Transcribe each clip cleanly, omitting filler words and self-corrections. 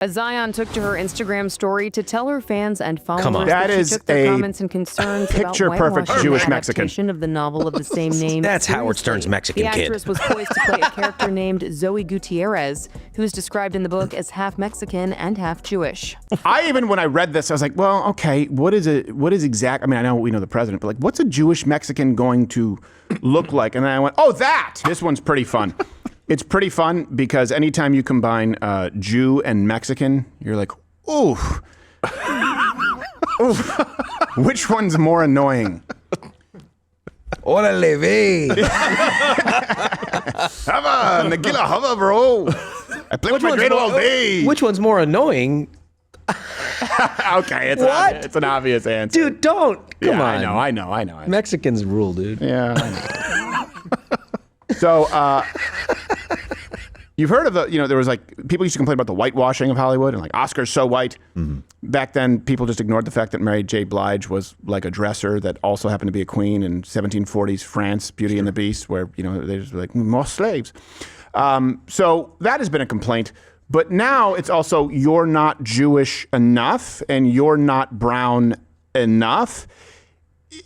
A'zion took to her Instagram story to tell her fans and followers That that she is took their a comments and concerns picture-perfect about Jewish the Mexican adaptation of the novel of the same name. That's Howard Stern's Mexican The kid. actress was poised to play a character named Zoe Gutierrez, who is described in the book as half Mexican and half Jewish. When I read this, I was like, well, okay, what is exact? I mean, I know we know the president, but like, what's a Jewish Mexican going to look like? And then I went, oh, that! This one's pretty fun. It's pretty fun because anytime you combine Jew and Mexican, you're like, ooh. Ooh. Which one's more annoying? Órale, ve. Hava, Nagila, hava, bro. I play with my dreidel all day. Which one's more annoying? Okay, it's an obvious answer. Dude, don't. Come on. I know. Mexicans rule, dude. Yeah, I know. So, you've heard of there was like, people used to complain about the whitewashing of Hollywood and like, Oscar's so white. Mm-hmm. Back then, people just ignored the fact that Mary J. Blige was like a dresser that also happened to be a queen in 1740s France, Beauty and the Beast, where, they just were like, more slaves. So that has been a complaint. But now it's also, you're not Jewish enough and you're not brown enough.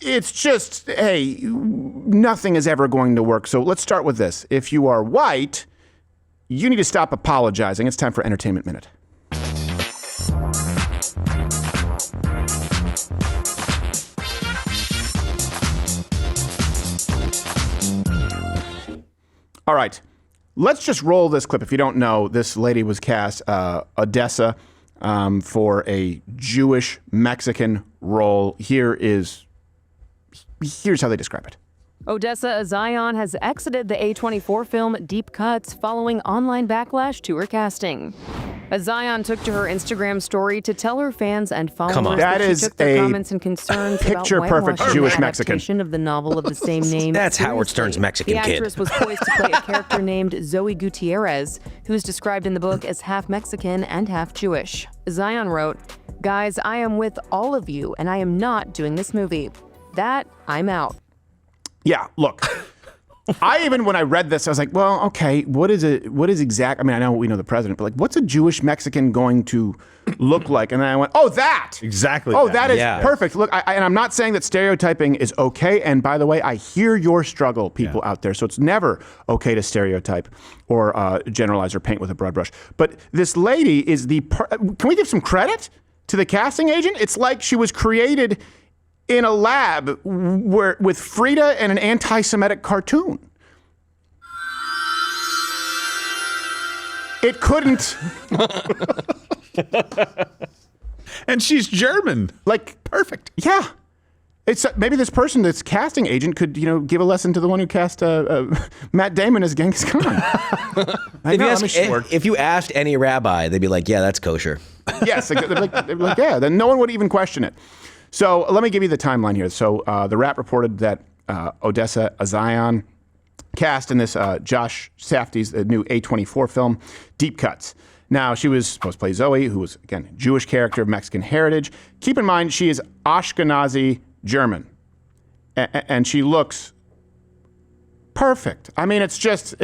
It's just, hey, nothing is ever going to work. So let's start with this. If you are white, you need to stop apologizing. It's time for Entertainment Minute. All right. Let's just roll this clip. If you don't know, this lady was cast, Odessa, for a Jewish Mexican role. Here's how they describe it. Odessa A'zion has exited the A24 film Deep Cuts following online backlash to her casting. A'zion took to her Instagram story to tell her fans and followers that she took their comments and concerns about picture-perfect Jewish the Mexican adaptation of the novel of the same name. That's Howard Stern's Mexican kid. The actress was poised to play a character named Zoe Gutierrez, who is described in the book as half Mexican and half Jewish. A'zion wrote, "Guys, I am with all of you, and I am not doing this movie. That, I'm out." Yeah, look. When I read this, I was like, well, okay, what is exact? I mean, I know we know the president, but like, what's a Jewish Mexican going to look like? And then I went, oh, that! Exactly. Oh, that is perfect. Look, and I'm not saying that stereotyping is okay. And by the way, I hear your struggle, people out there. So it's never okay to stereotype or generalize or paint with a broad brush. But this lady is can we give some credit to the casting agent? It's like she was created in a lab with Frida and an anti-Semitic cartoon. It couldn't. And she's German. Like, perfect. Yeah. It's maybe this person, this casting agent, could give a lesson to the one who cast Matt Damon as Genghis Khan. If you asked any rabbi, they'd be like, "Yeah, that's kosher." Yes, they'd be like, yeah. Then no one would even question it. So let me give you the timeline here. So the Wrap reported that Odessa A'zion cast in this Josh Safdie's new A24 film, Deep Cuts. Now, she was supposed to play Zoe, who was, again, a Jewish character of Mexican heritage. Keep in mind, she is Ashkenazi German. And she looks perfect. I mean, it's just...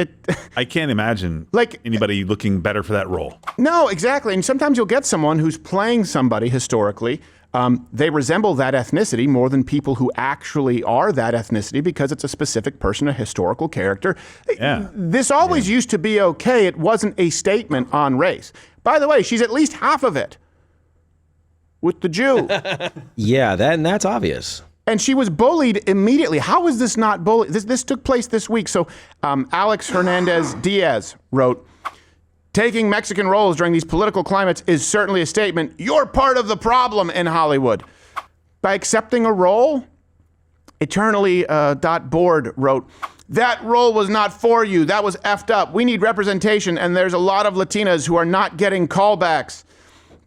I can't imagine anybody looking better for that role. No, exactly. And sometimes you'll get someone who's playing somebody historically. They resemble that ethnicity more than people who actually are that ethnicity because it's a specific person, a historical character. Yeah. This always used to be okay. It wasn't a statement on race. By the way, she's at least half of it with the Jew. Yeah, that's obvious. And she was bullied immediately. How is this not bullied? This took place this week. So Alex Hernandez Diaz wrote, "Taking Mexican roles during these political climates is certainly a statement. You're part of the problem in Hollywood." By accepting a role, Eternally.board wrote, "That role was not for you. That was effed up. We need representation, and there's a lot of Latinas who are not getting callbacks.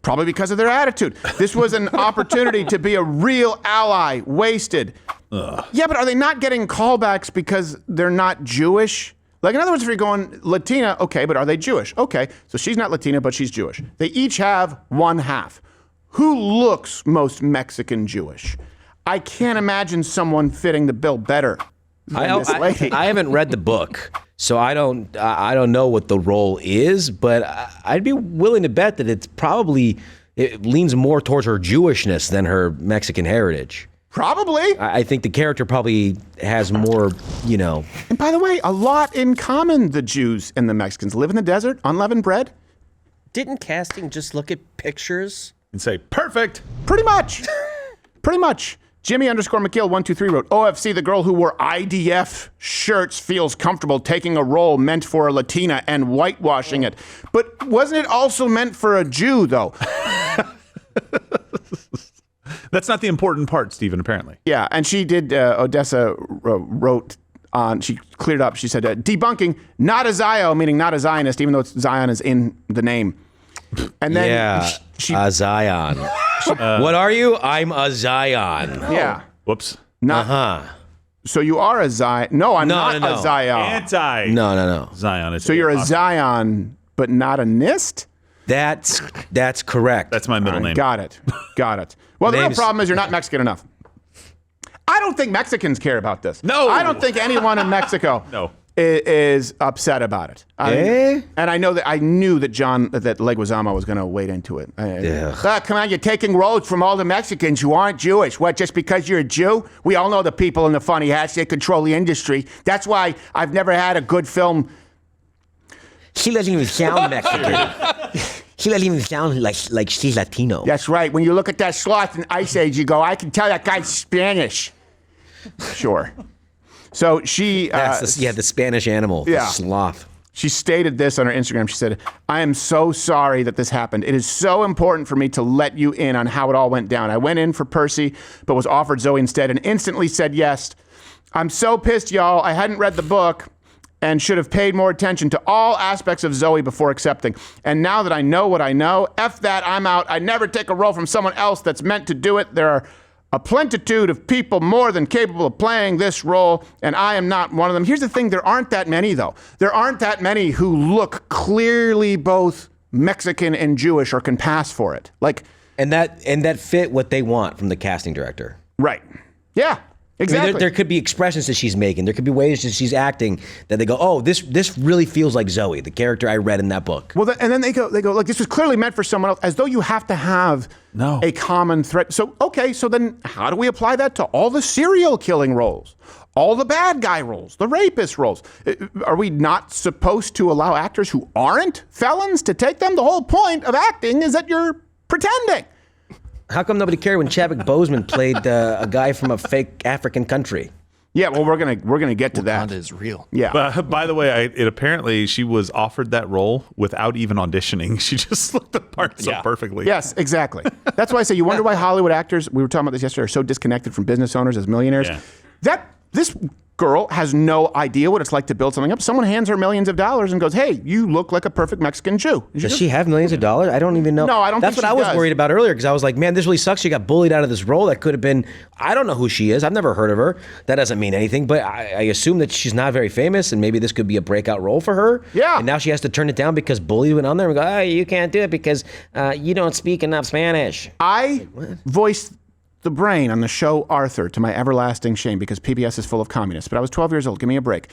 Probably because of their attitude. This was an opportunity to be a real ally. Wasted." Ugh. Yeah, but are they not getting callbacks because they're not Jewish? Like, in other words, if you're going Latina, okay, but are they Jewish? Okay, so she's not Latina, but she's Jewish. They each have one half. Who looks most Mexican Jewish? I can't imagine someone fitting the bill better than this lady. I haven't read the book, So I don't know what the role is, but I'd be willing to bet that it leans more towards her Jewishness than her Mexican heritage. Probably. I think the character probably has more, And by the way, a lot in common, the Jews and the Mexicans. Live in the desert, unleavened bread. Didn't casting just look at pictures? And say, perfect. Pretty much. Pretty much. Jimmy_McGill123 wrote, OFC, the girl who wore IDF shirts feels comfortable taking a role meant for a Latina and whitewashing it. But wasn't it also meant for a Jew, though? That's not the important part, Stephen, apparently. Yeah, and she did, Odessa wrote on, she cleared up, she said, debunking, not a Zio, meaning not a Zionist, even though Zion is in the name. And then a Zion. What are you? I'm a Zion. Yeah. Whoops. So you are a Zion. No, I'm not a Zion. Anti. No. Zion. So you're a Zion, but not a Nist? That's correct. That's my middle name. Got it. Well, the real problem is you're not Mexican enough. I don't think Mexicans care about this. No. I don't think anyone in Mexico is upset about it. And I knew that that Leguizamo was going to wade into it. Come on, you're taking roles from all the Mexicans who aren't Jewish. What, just because you're a Jew? We all know the people in the funny hats. They control the industry. That's why I've never had a good film. She doesn't even sound Mexican. She doesn't even sound like she's Latino. That's right. When you look at that sloth in Ice Age, you go, I can tell that guy's Spanish. Sure. So she... the Spanish animal, the sloth. She stated this on her Instagram. She said, I am so sorry that this happened. It is so important for me to let you in on how it all went down. I went in for Percy, but was offered Zoe instead and instantly said yes. I'm so pissed, y'all. I hadn't read the book and should have paid more attention to all aspects of Zoe before accepting. And now that I know what I know, F that, I'm out. I never take a role from someone else that's meant to do it. There are a plentitude of people more than capable of playing this role, and I am not one of them. Here's the thing, there aren't that many, though. There aren't that many who look clearly both Mexican and Jewish or can pass for it. And that fit what they want from the casting director. Right. Yeah. Exactly. I mean, there could be expressions that she's making. There could be ways that she's acting that they go, oh, this really feels like Zoe, the character I read in that book. Well, and then they go, like, this was clearly meant for someone else, as though you have to have a common threat. So, okay, so then how do we apply that to all the serial killing roles, all the bad guy roles, the rapist roles? Are we not supposed to allow actors who aren't felons to take them? The whole point of acting is that you're pretending. How come nobody cared when Chadwick Boseman played a guy from a fake African country? Yeah, well, we're gonna get to that. Wakanda is real. Yeah. But by the way, it apparently she was offered that role without even auditioning. She just looked the part so perfectly. Yes, exactly. That's why I say you wonder why Hollywood actors, we were talking about this yesterday, are so disconnected from business owners as millionaires. Yeah. This girl has no idea what it's like to build something up. Someone hands her millions of dollars and goes, hey, you look like a perfect Mexican Jew. Does she have millions of dollars? I don't even know. No, I don't think she does. That's what I was worried about earlier, because I was like, man, this really sucks. She got bullied out of this role. That could have been, I don't know who she is. I've never heard of her. That doesn't mean anything, but I assume that she's not very famous, and maybe this could be a breakout role for her. Yeah. And now she has to turn it down because bullies went on there and go, oh, you can't do it because you don't speak enough Spanish. I voiced the brain on the show Arthur, to my everlasting shame, because PBS is full of communists. But I was 12 years old. Give me a break.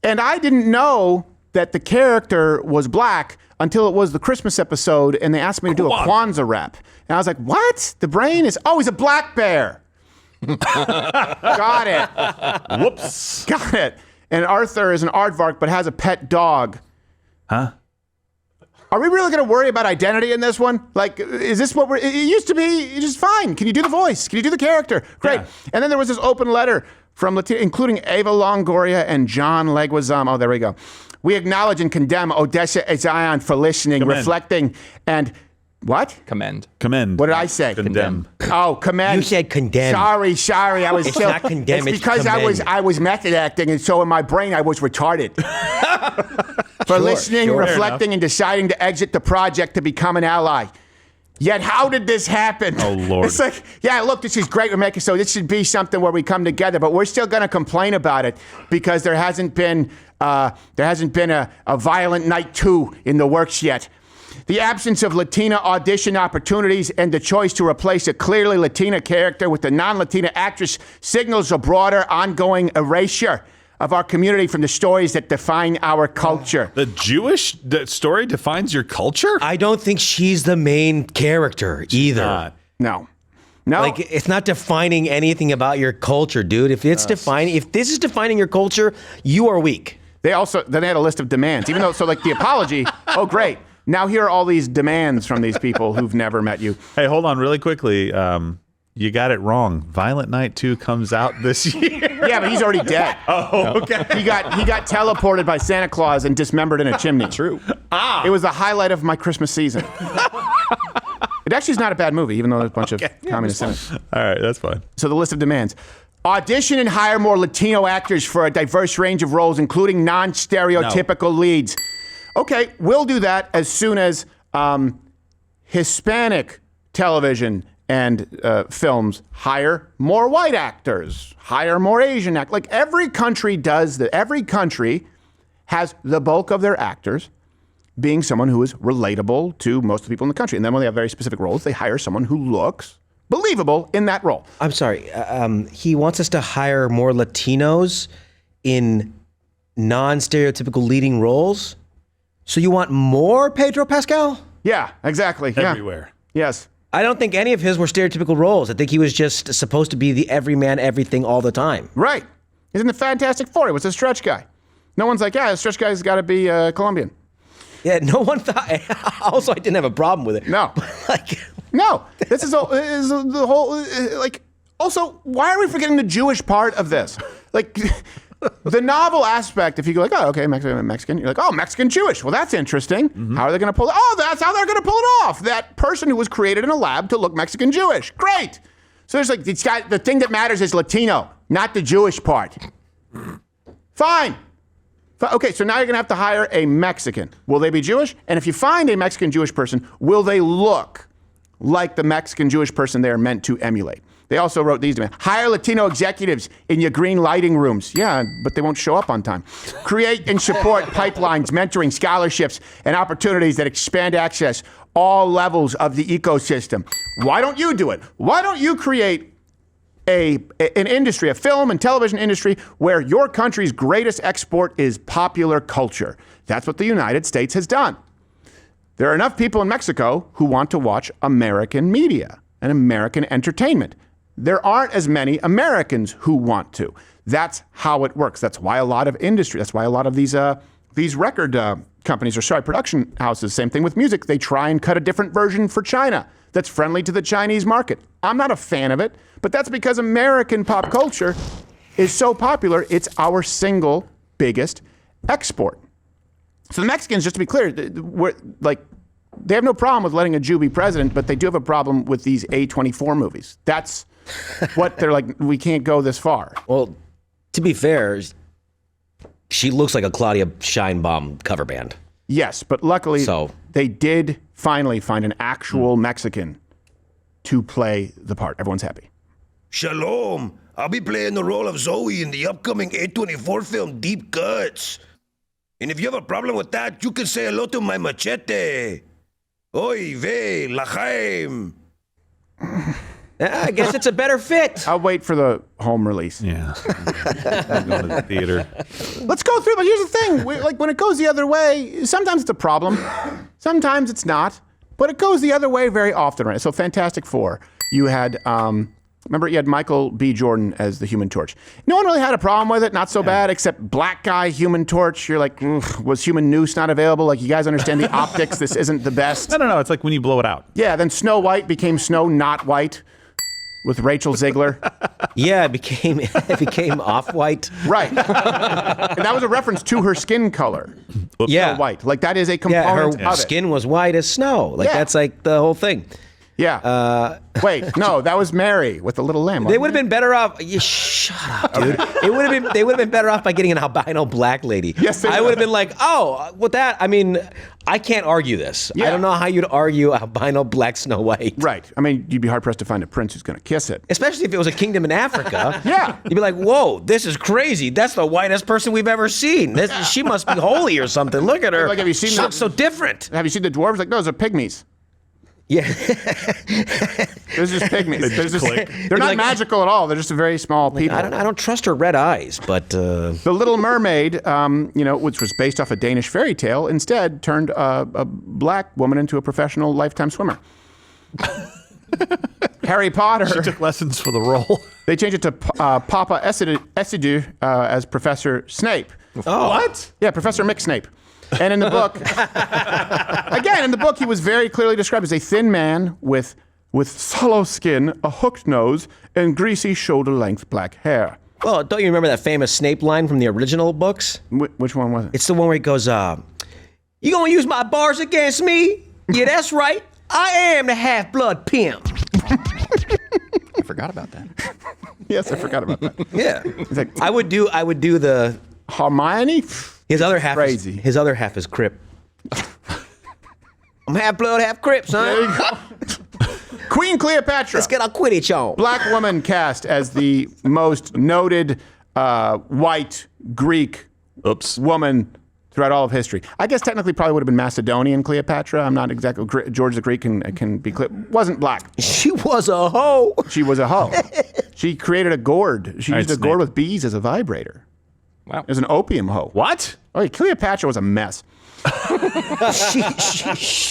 And I didn't know that the character was black until it was the Christmas episode, and they asked me to do a Kwanzaa rap. And I was like, what? The brain is, he's a black bear. Got it. Whoops. Got it. And Arthur is an aardvark, but has a pet dog. Huh? Are we really going to worry about identity in this one? Like, is this what it used to be just fine. Can you do the voice? Can you do the character? Great. Yeah. And then there was this open letter from Latina, including Ava Longoria and John Leguizamo. Oh, there we go. We acknowledge and condemn Odessa A'zion for listening, reflecting, and what? Commend. What did I say? Condemn. Oh, commend. You said condemn. Sorry. I was It's not condemn, it's because I was method acting, and so in my brain I was retarded. For listening, reflecting, and deciding to exit the project to become an ally. Yet how did this happen? Oh, Lord. It's like, yeah, look, this is great. We're making, so this should be something where we come together, but we're still going to complain about it because there hasn't been a Violent Night 2 in the works yet. The absence of Latina audition opportunities and the choice to replace a clearly Latina character with a non-Latina actress signals a broader ongoing erasure of our community from the stories that define our culture. The Jewish story defines your culture? I don't think she's the main character either. No. Like, it's not defining anything about your culture, dude. If this is defining your culture, you are weak. They had a list of demands, even though, so like the apology, oh, great. Now here are all these demands from these people who've never met you. Hey, hold on really quickly. You got it wrong. Violent Night 2 comes out this year. Yeah, but he's already dead. Oh, okay. He got teleported by Santa Claus and dismembered in a chimney. True. It was the highlight of my Christmas season. It actually is not a bad movie, even though there's a bunch of communists in it. All right, that's fine. So the list of demands. Audition and hire more Latino actors for a diverse range of roles, including non-stereotypical leads. Okay, we'll do that as soon as Hispanic television and films hire more white actors, hire more Asian actors. Like every country does that. Every country has the bulk of their actors being someone who is relatable to most of the people in the country. And then when they have very specific roles, they hire someone who looks believable in that role. I'm sorry. He wants us to hire more Latinos in non-stereotypical leading roles? So you want more Pedro Pascal? Yeah, exactly. Everywhere. Yeah. Yes. I don't think any of his were stereotypical roles. I think he was just supposed to be the everyman, everything all the time. Right. He's in the Fantastic Four. He was a stretch guy. No one's like, yeah, the stretch guy's got to be Colombian. Yeah, no one thought. Also, I didn't have a problem with it. No. No. This is the whole, like, also, why are we forgetting the Jewish part of this? Like, the novel aspect, if you go like, oh, okay, Mexican, you're like, oh, Mexican Jewish. Well, that's interesting. Mm-hmm. How are they going to pull it? Oh, that's how they're going to pull it off. That person who was created in a lab to look Mexican Jewish. Great. So there's like, it's got, the thing that matters is Latino, not the Jewish part. Fine. Okay, so now you're going to have to hire a Mexican. Will they be Jewish? And if you find a Mexican Jewish person, will they look like the Mexican Jewish person they are meant to emulate? They also wrote these demands. Hire Latino executives in your green lighting rooms. Yeah, but they won't show up on time. Create and support pipelines, mentoring, scholarships, and opportunities that expand access all levels of the ecosystem. Why don't you do it? Why don't you create an industry, a film and television industry, where your country's greatest export is popular culture? That's what the United States has done. There are enough people in Mexico who want to watch American media and American entertainment. There aren't as many Americans who want to. That's how it works. That's why a lot of industry, that's why a lot of these record companies, or production houses, same thing with music, they try and cut a different version for China that's friendly to the Chinese market. I'm not a fan of it, but that's because American pop culture is so popular, it's our single biggest export. So the Mexicans, just to be clear, they have no problem with letting a Jew be president, but they do have a problem with these A24 movies. That's what they're like, we can't go this far. Well, to be fair, she looks like a Claudia Scheinbaum cover band. Yes, but luckily they did finally find an actual Mexican to play the part. Everyone's happy. Shalom. I'll be playing the role of Zoe in the upcoming A24 film Deep Cuts. And if you have a problem with that, you can say hello to my machete. Oy vey, Lachaim. I guess it's a better fit. I'll wait for the home release. Yeah. I'm going to the theater. Let's go through, but here's the thing. When it goes the other way, sometimes it's a problem. Sometimes it's not. But it goes the other way very often, right? So Fantastic Four, you had, remember you had Michael B. Jordan as the Human Torch. No one really had a problem with it, not so bad, except black guy, Human Torch. You're like, was Human Noose not available? Like, you guys understand the optics, this isn't the best. No, it's like when you blow it out. Yeah, then Snow White became Snow Not White with Rachel Ziegler. Yeah, it became off-white. Right. And that was a reference to her skin color. Yeah. Snow White. Like, that is a component of it. Her skin was white as snow. Like, that's like the whole thing. Yeah. Wait, no, that was Mary with the little lamb. They would have been better off. Shut up, dude. They would have been better off by getting an albino black lady. Yes, I would have been like, oh, with that. I mean, I can't argue this. Yeah. I don't know how you'd argue albino black Snow White. Right. I mean, you'd be hard pressed to find a prince who's going to kiss it. Especially if it was a kingdom in Africa. Yeah. You'd be like, whoa, this is crazy. That's the whitest person we've ever seen. She must be holy or something. Look at her. Like, have you seen she looks so different. Have you seen the dwarves? Like, those are pygmies. Yeah. There's just pygmies. They're not magical at all. They're just a very small people. I don't trust her red eyes, but The Little Mermaid, which was based off a Danish fairy tale, instead turned a black woman into a professional lifetime swimmer. Harry Potter. She took lessons for the role. They changed it to Papa Esidu as Professor Snape. Oh. What? Yeah, Professor Mick Snape. And in the book, he was very clearly described as a thin man with sallow skin, a hooked nose, and greasy shoulder-length black hair. Well, don't you remember that famous Snape line from the original books? Which one was it? It's the one where he goes, you gonna use my bars against me? Yeah, that's right. I am the half-blood pimp. I forgot about that. Yes, I forgot about that. Yeah. Like, I would do the Hermione? his other half Crazy. His other half is Crip. I'm half blood, half Crip, son. There you go. Queen Cleopatra. Let's get our Quidditch on. Black woman cast as the most noted white Greek woman throughout all of history. I guess technically probably would have been Macedonian Cleopatra. I'm not exactly. George the Greek can be clear. Wasn't black. She was a hoe. She was a hoe. She created a gourd. She used a gourd with bees as a vibrator. Wow. It was an opium hoe. What? Oh, yeah, Cleopatra was a mess.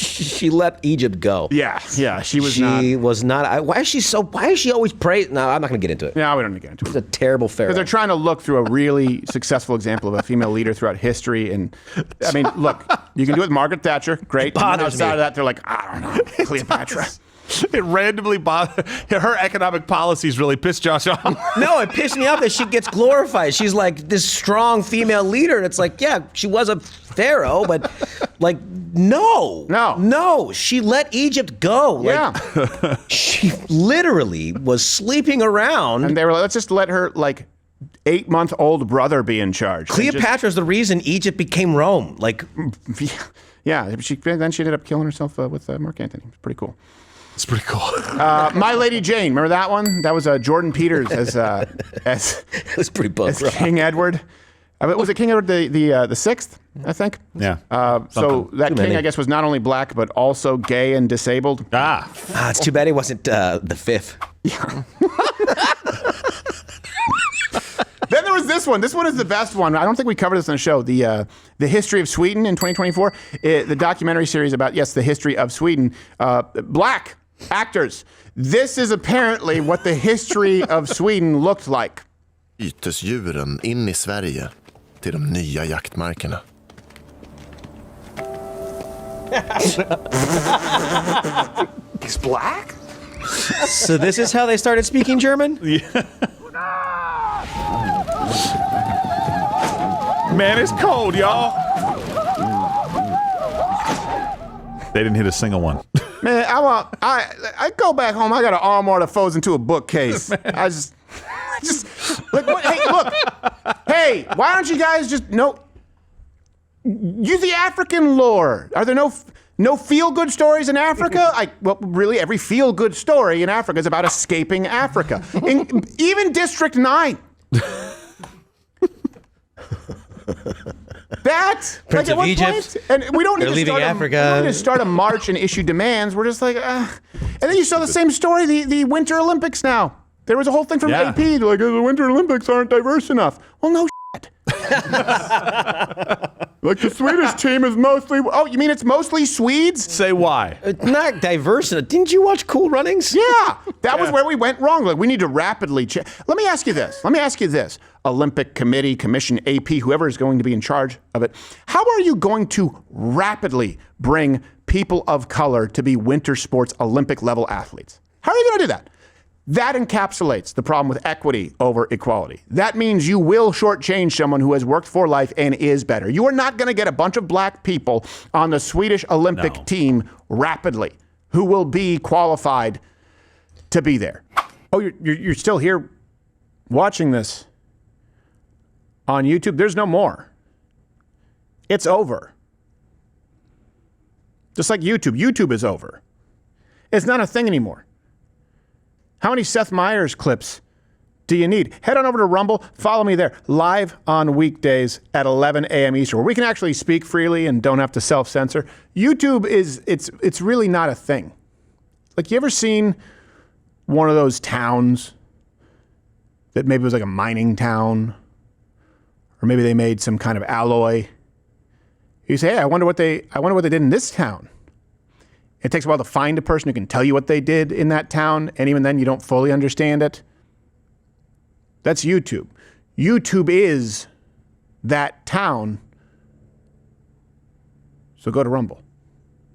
she let Egypt go. Yeah, she was not. She was not. Why is she always praised? No, I'm not going to get into it. Yeah, we don't need to get into it. She's a terrible pharaoh. Because they're trying to look through a really successful example of a female leader throughout history. And I mean, look, you can do it with Margaret Thatcher. Great. bothers Outside me. of that, they're like, I don't know, Cleopatra. It randomly bothered. Her economic policies really pissed Josh off. No, it pissed me off that she gets glorified. She's like this strong female leader, and it's like, yeah, she was a pharaoh, but like, no, she let Egypt go. Like, Yeah. she literally was sleeping around. And they were like, let's just let her, like, 8-month-old brother be in charge. Cleopatra's the reason Egypt became Rome. Like, then she ended up killing herself with Mark Antony. It's pretty cool. It's pretty cool. My Lady Jane, remember that one? That was Jordan Peters as it was pretty bug rock. King Edward. Was it King Edward the Sixth? I think. Yeah. So that Too king, many. I guess, was not only black but also gay and disabled. It's too bad he wasn't the fifth. Then there was this one. This one is the best one. I don't think we covered this on the show. The history of Sweden in 2024. The documentary series about the history of Sweden. Black actors. This is apparently what the history of Sweden looked like. Bytesdjuren in I Sverige till de nya jaktmarkerna. He's black? So this is how they started speaking German? Man, it's cold, y'all. They didn't hit a single one. Man, I go back home. I got an armoire that folds into a bookcase. I just like, what, hey, look. Hey, why don't you guys just use the African lore? Are there no feel-good stories in Africa? Really, every feel-good story in Africa is about escaping Africa. Even District 9. Prince of Egypt. And we don't need They're to leaving start Africa. We don't need to start a march and issue demands. We're just like, And then you saw the same story, the Winter Olympics now. There was a whole thing from AP. They're like, the Winter Olympics aren't diverse enough. Well, no shit. Like the Swedish team is mostly... Oh, you mean it's mostly Swedes? Say why. Not diverse. Didn't you watch Cool Runnings? Yeah, that was where we went wrong. Like, we need to rapidly change. Let me ask you this. Olympic Committee, Commission, AP, whoever is going to be in charge of it. How are you going to rapidly bring people of color to be winter sports Olympic level athletes? How are you going to do that? That encapsulates the problem with equity over equality. That means you will shortchange someone who has worked for life and is better. You are not going to get a bunch of black people on the Swedish Olympic team rapidly who will be qualified to be there. Oh, you're still here watching this on YouTube? There's no more. It's over. Just like YouTube. YouTube is over. It's not a thing anymore. How many Seth Meyers clips do you need? Head on over to Rumble. Follow me there. Live on weekdays at 11 a.m. Eastern, where we can actually speak freely and don't have to self-censor. YouTube it's really not a thing. like, you ever seen one of those towns that maybe was like a mining town, or maybe they made some kind of alloy? You say, hey, I wonder what they did in this town. It takes a while to find a person who can tell you what they did in that town, and even then you don't fully understand it. That's YouTube. YouTube is that town. So go to Rumble.